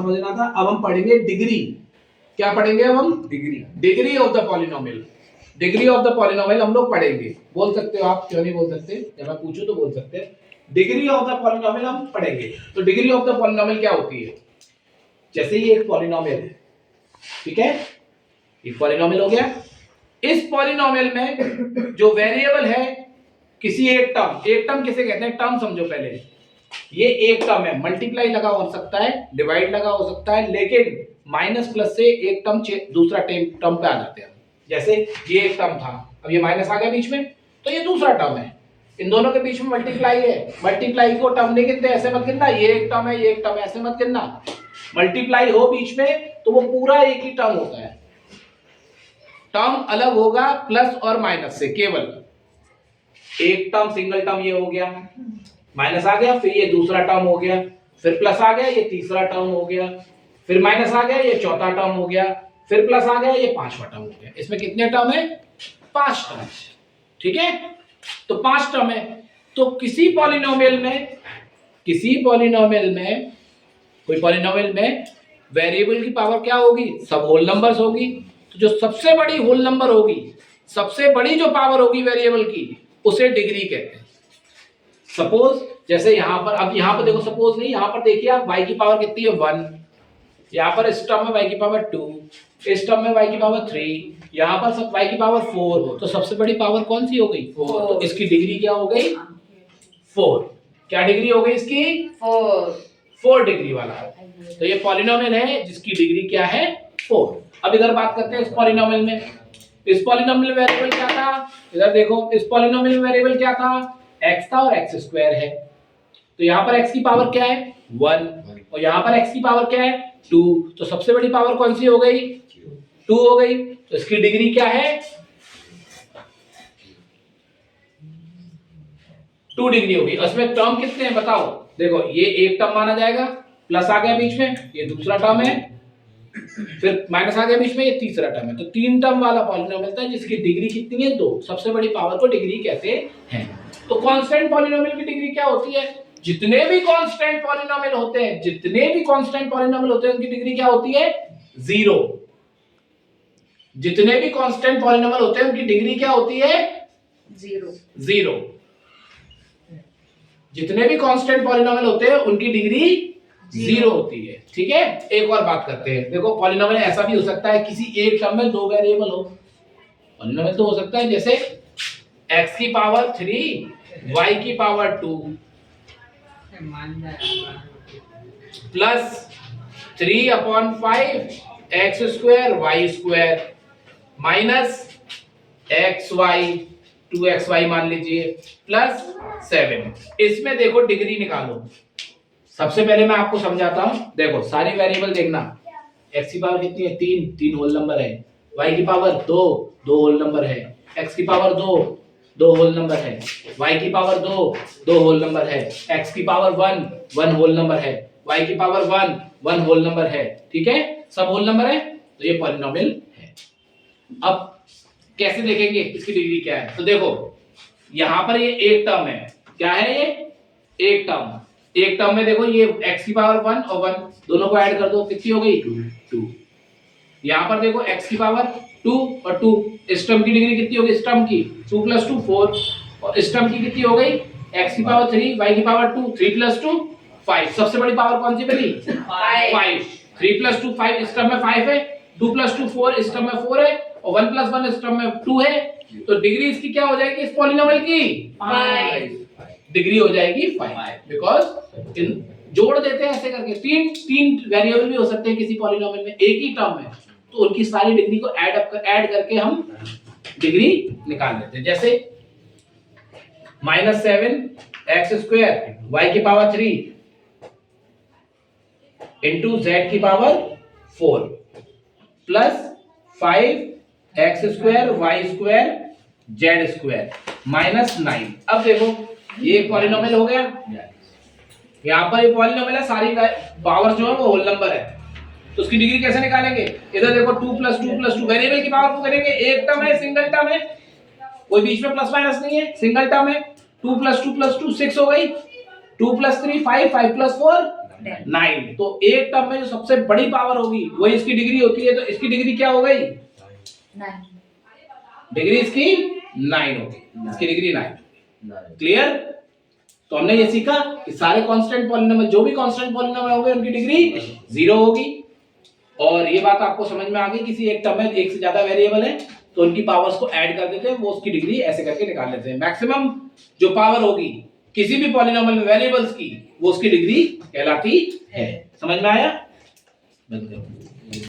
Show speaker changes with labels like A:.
A: समझना था। अब हम पढ़ेंगे डिग्री। क्या पढ़ेंगे अब हम? Degree of the polynomial. Degree of the polynomial हम लोग पढ़ेंगे। बोल सकते हो आप, क्यों नहीं बोल सकते? जब मैं पूछूं तो बोल सकते हैं। डिग्री ऑफ द पॉलिनोमियल हम पढ़ेंगे। तो डिग्री ऑफ द पॉलिनोमियल क्या होती है? जैसे ये एक पॉलिनोमियल है, ठीक है, एक पॉलिनोमियल हो गया। इस पॉलिनोमियल में जो वेरिएबल है किसी एक टर्म किसे कहते हैं? टर्म समझो पहले। ये एक टर्म है, मल्टीप्लाई लगा हो सकता है, डिवाइड लगा हो सकता है, लेकिन माइनस प्लस से एक टर्म दूसरा टर्म पे आ जाते हैं। जैसे ये एक टर्म था, अब ये माइनस आ गया बीच में, तो ये दूसरा टर्म है। इन दोनों के बीच में मल्टीप्लाई है, मल्टीप्लाई को टर्म नहीं गिनते, ऐसे मत गिनना। ये एक टर्म है, ये एक टर्म है, ऐसे मत गिनना। मल्टीप्लाई हो बीच में तो वो पूरा एक ही टर्म होता है। टर्म अलग होगा प्लस और माइनस से, केवल एक टर्म सिंगल टर्म ये हो गया, माइनस आ गया, फिर ये दूसरा टर्म हो गया, फिर प्लस आ गया, ये तीसरा टर्म हो गया, फिर माइनस आ गया, ये चौथा टर्म हो गया, फिर प्लस आ गया, ये पांचवा टर्म हो गया। इसमें कितने टर्म है? 5 टर्म। ठीक है, तो 5 टर्म है। तो किसी पॉलिनोमियल में कोई पॉलिनोमियल में वेरिएबल की पावर क्या होगी? सब होल नंबर्स होगी। तो जो सबसे बड़ी होल नंबर होगी, सबसे बड़ी जो पावर होगी वेरिएबल की, उसे डिग्री कहते हैं। सपोज जैसे यहां पर, अब यहां पर देखो, सपोज नहीं, यहां पर देखिए आप, y की पावर कितनी है? 1। यहां पर इस टर्म में y की पावर 2, इस टर्म में y की पावर 3, यहां पर सब y की पावर 4। तो सबसे बड़ी पावर कौन सी हो गई? 4। तो इसकी डिग्री क्या हो गई? 4। क्या डिग्री हो गई इसकी? 4 डिग्री वाला। तो ये पॉलिनोमियल है जिसकी डिग्री क्या है? 4। अब इधर बात करते हैं इस पॉलिनोमियल में। इस पॉलिनोमियल वेरिएबल क्या था? इधर देखो, इस पॉलिनोमियल वेरिएबल क्या था? x था और x स्क्वायर है। तो यहां पर x की पावर क्या है? 1, और यहां पर x की पावर क्या है? 2। तो सबसे बड़ी पावर कौन सी हो गई? 2 हो गई। तो इसकी डिग्री क्या है? 2 डिग्री हो गई। उसमें टर्म कितने हैं बताओ? देखो, ये एक टर्म माना जाएगा, प्लस आ गया बीच में, ये दूसरा टर्म है, फिर माइनस आ गया बीच में, ये तीसरा टर्म है। तो 3 टर्म वाला पॉलिनोमियल था जिसकी डिग्री कितनी है? 2। सबसे बड़ी पावर को डिग्री कहते हैं। तो कांस्टेंट पॉलिनोमियल की डिग्री क्या होती है? जितने भी कांस्टेंट पॉलिनोमियल होते हैं, उनकी डिग्री क्या होती है? 0। जितने भी कांस्टेंट पॉलिनोमियल होते हैं उनकी डिग्री क्या होती है? 0। जितने भी कांस्टेंट पॉलिनोमियल होते हैं उनकी डिग्री 0 होती है। ठीक है, एक और बात करते हैं। देखो, पॉलिनोमियल ऐसा भी हो सकता है किसी एक टर्म में 2 वेरिएबल हो। पॉलिनोमियल तो हो सकता है जैसे x की पावर 3, y की power 2 plus 3/5 x square y square minus xy 2xy मान लीजिए प्लस 7। इसमें देखो डिग्री निकालो। सबसे पहले मैं आपको समझाता हूं। देखो, सारी वेरिएबल देखना। x की पावर कितनी है? 3 होल नंबर है। y की पावर 2 होल नंबर है। x की पावर 2 होल नंबर है। y की पावर 2 होल नंबर है। x की पावर 1 होल नंबर है। y की पावर 1 होल नंबर है। ठीक है, सब होल नंबर है। तो ये पॉलिनोमियल है। अब कैसे देखेंगे इसकी डिग्री क्या है? तो देखो, यहां पर ये एक टर्म है। क्या है ये? एक टर्म में देखो, ये x की पावर 1 और 1 दोनों को ऐड कर दो, कितनी हो गई? 2। यहां पर देखो, x की पावर 2 और 2, इस टर्म की डिग्री कितनी होगी? इस टर्म की 2 + 2 4, और इस टर्म की कितनी हो गई? x की पावर 3, y की पावर 2, 3 + 2 5। सबसे बड़ी पावर कौन सी बनी? 5। 3 + 2 5, इस टर्म में 5 है, 2 + 2 4, इस टर्म में 4 है, और 1 + 1 इस टर्म में 2 है। तो डिग्री इसकी क्या हो जाएगी इस पॉलिनोमियल की? 5। डिग्री हो जाएगी 5, बिकॉज इन जोड़ देते हैं ऐसे करके। तीन वेरिएबल भी हो सकते हैं किसी पॉलिनोमियल में, एक ही टर्म है, तो उनकी सारी डिग्री को ऐड करके हम डिग्री निकाल लेते हैं। जैसे -7 x² y की पावर 3 इंटू z की power 4 plus 5 x² y² z² -9। अब देखो, ये एक पॉलिनोमियल हो गया। यहाँ पर ये पॉलिनोमियल है, सारी पावर जो है वो होल नंबर है। तो उसकी डिग्री कैसे निकालेंगे? इधर देखो, 2 + 2 + 2 वेरिएबल की पावर को करेंगे। एक टर्म है, सिंगल टर्म है, कोई बीच में प्लस माइनस नहीं है, सिंगल टर्म है। 2 + 2 + 2 6 हो गई, 2 + 3 5, 5 + 4 9। तो एक टर्म में जो सबसे बड़ी पावर होगी वही इसकी डिग्री होती है, तो इसकी डिग्री क्या हो गई?
B: 9।
A: डिग्री इसकी 9 होगी, इसकी डिग्री 9। क्लियर? तो हमने ये सीखा कि सारे कांस्टेंट पॉलिनोमियल, जो भी कांस्टेंट पॉलिनोमियल होंगे उनकी डिग्री 0 होगी। और ये बात आपको समझ में आ गई, किसी एक टर्म में एक से ज्यादा वेरिएबल है तो उनकी पावर्स को ऐड कर देते हैं, वो उसकी डिग्री ऐसे करके निकाल लेते हैं। मैक्सिमम जो पावर होगी किसी भी पॉलिनोमियल में वेरिएबल्स की, वो उसकी डिग्री कहलाती है। समझ में आया? बिल्कुल।